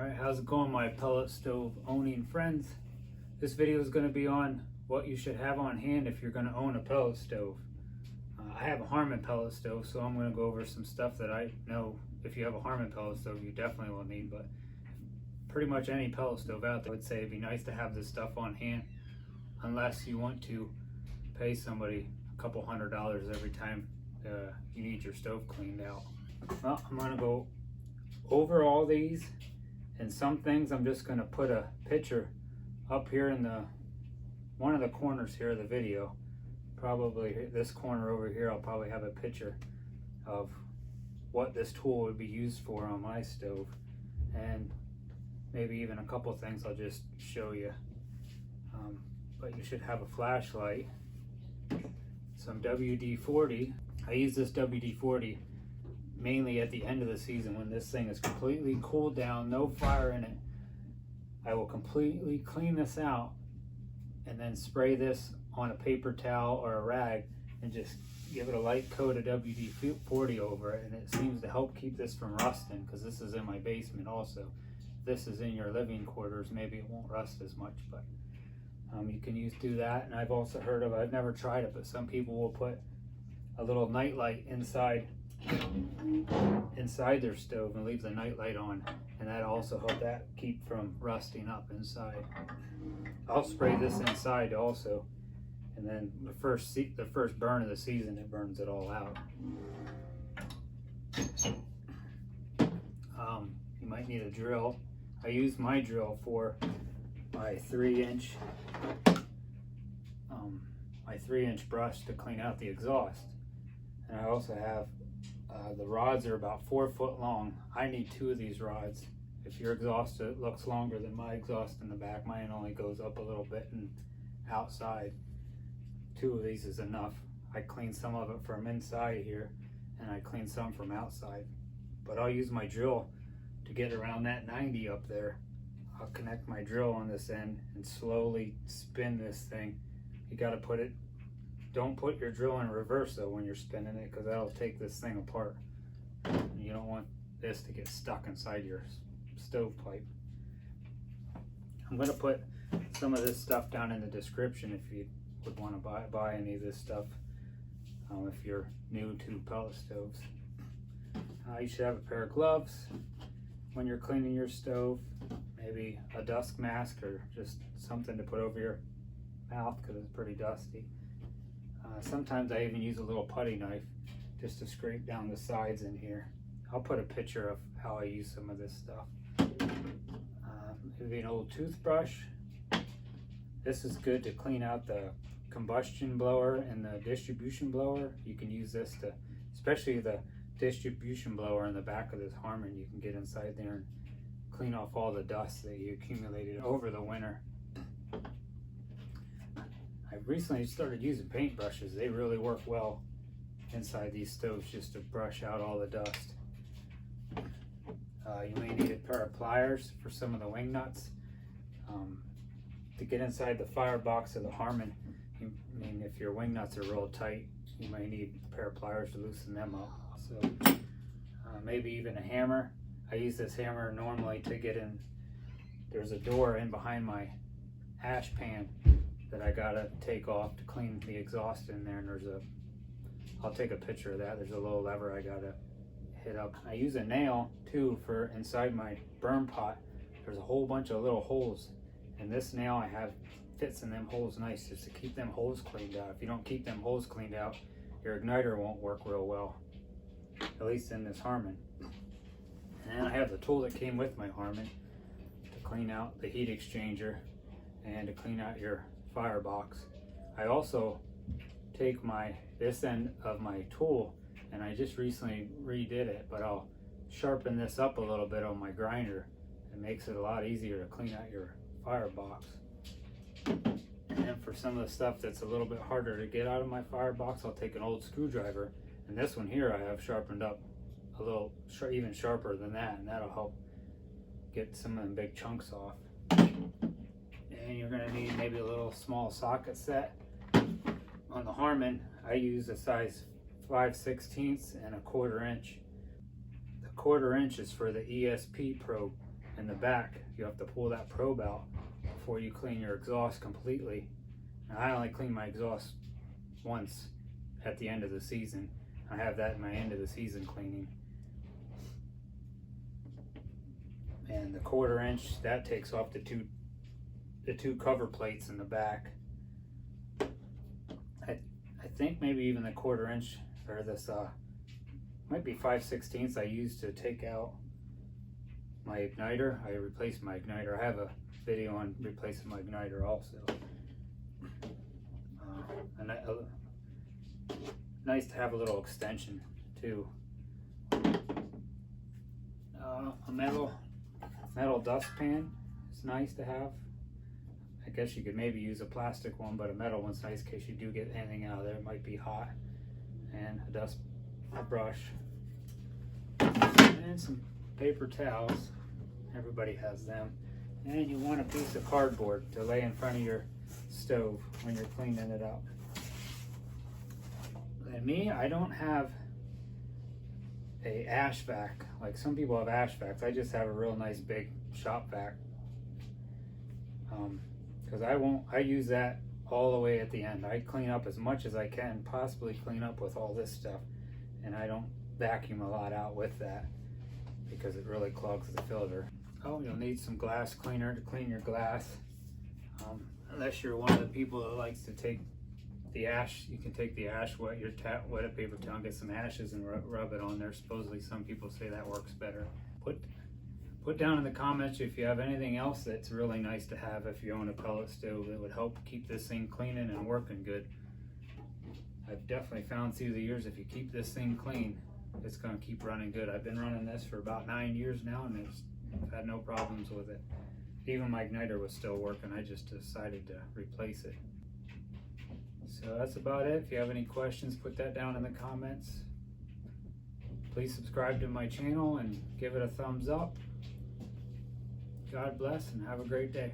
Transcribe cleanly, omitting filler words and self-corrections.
Alright, how's it going, my pellet stove owning friends? This video is going to be on what you should have on hand if you're going to own a pellet stove. I have a Harmon pellet stove, so I'm going to go over some stuff that I know if you have a Harmon pellet stove you definitely will need, but pretty much any pellet stove out there, I would say it'd be nice to have this stuff on hand, unless you want to pay somebody a couple $100s every time you need your stove cleaned out. Well, I'm going to go over all these. And some things I'm just going to put a picture up here in one of the corners here of the video. Probably this corner over here, I'll probably have a picture of what this tool would be used for on my stove. And maybe even a couple things I'll just show you. But you should have a flashlight, some WD-40. I use this WD-40 mainly at the end of the season when this thing is completely cooled down, no fire in it. I will completely clean this out and then spray this on a paper towel or a rag and just give it a light coat of WD-40 over it, and it seems to help keep this from rusting, because this is in my basement also. If this is in your living quarters, maybe it won't rust as much, but you can do that. And I've also heard of, I've never tried it, but some people will put a little night light inside their stove and leave the night light on, and that also help that keep from rusting up inside. I'll spray this inside also, and then the first burn of the season, it burns it all out. You might need a drill. I use my drill for my 3-inch brush to clean out the exhaust, and I also have the rods are about 4 foot long. I need 2 of these rods. If your exhaust looks longer than my exhaust in the back, mine only goes up a little bit and outside. 2 of these is enough. I clean some of it from inside here, and I clean some from outside. But I'll use my drill to get around that 90 up there. I'll connect my drill on this end and slowly spin this thing. You got to put it. Don't put your drill in reverse though when you're spinning it, because that'll take this thing apart. You don't want this to get stuck inside your stovepipe. I'm going to put some of this stuff down in the description if you would want to buy any of this stuff if you're new to pellet stoves. You should have a pair of gloves when you're cleaning your stove, maybe a dust mask or just something to put over your mouth because it's pretty dusty. Sometimes I even use a little putty knife just to scrape down the sides in here. I'll put a picture of how I use some of this stuff. Maybe an old toothbrush. This is good to clean out the combustion blower and the distribution blower. You can use this to, especially the distribution blower in the back of this Harmon, you can get inside there and clean off all the dust that you accumulated over the winter. I recently started using paint brushes. They really work well inside these stoves just to brush out all the dust. You may need a pair of pliers for some of the wing nuts. To get inside the Firebox of the Harmon, if your wing nuts are real tight, you may need a pair of pliers to loosen them up. So maybe even a hammer. I use this hammer normally to get in. There's a door in behind my ash pan that I gotta take off to clean the exhaust in there, and I'll take a picture of that. There's a little lever I gotta hit up. I use a nail too for inside my burn pot. There's a whole bunch of little holes, and this nail I have fits in them holes nice just to keep them holes cleaned out. If you don't keep them holes cleaned out, your igniter won't work real well, at least in this Harmon. And then I have the tool that came with my Harmon to clean out the heat exchanger and to clean out your Firebox. I also take this end of my tool, and I just recently redid it, but I'll sharpen this up a little bit on my grinder. It makes it a lot easier to clean out your Firebox. And then for some of the stuff that's a little bit harder to get out of my Firebox, I'll take an old screwdriver, and this one here I have sharpened up a little even sharper than that, and that'll help get some of them big chunks off. And you're going to need maybe a little small socket set. On the Harmon, I use a size 5/16 and a 1/4 inch. The 1/4 inch is for the ESP probe, in the back, you have to pull that probe out before you clean your exhaust completely. And I only clean my exhaust once at the end of the season. I have that in my end of the season cleaning. And the 1/4 inch, that takes off the two cover plates in the back. I think maybe even the 1/4 inch, or this might be 5/16 I used to take out my igniter. I replaced my igniter. I have a video on replacing my igniter also. Nice to have a little extension too. A metal dustpan is nice to have. I guess you could maybe use a plastic one, but a metal one's nice in case you do get anything out of there. It might be hot. And a brush, and some paper towels. Everybody has them. And you want a piece of cardboard to lay in front of your stove when you're cleaning it up. And me, I don't have a ash vac like some people have ash vacs. I just have a real nice big shop vac, because I use that all the way at the end. I clean up as much as I can possibly clean up with all this stuff, and I don't vacuum a lot out with that because it really clogs the filter. Oh, you'll need some glass cleaner to clean your glass. Unless you're one of the people that likes to take the ash, you can take the ash, wet a paper towel, get some ashes and rub it on there. Supposedly some people say that works better. Put down in the comments if you have anything else that's really nice to have if you own a pellet stove that would help keep this thing cleaning and working good. I've definitely found through the years if you keep this thing clean, it's going to keep running good. I've been running this for about 9 years now, and I've had no problems with it. Even my igniter was still working. I just decided to replace it. So that's about it. If you have any questions, put that down in the comments. Please subscribe to my channel and give it a thumbs up. God bless and have a great day.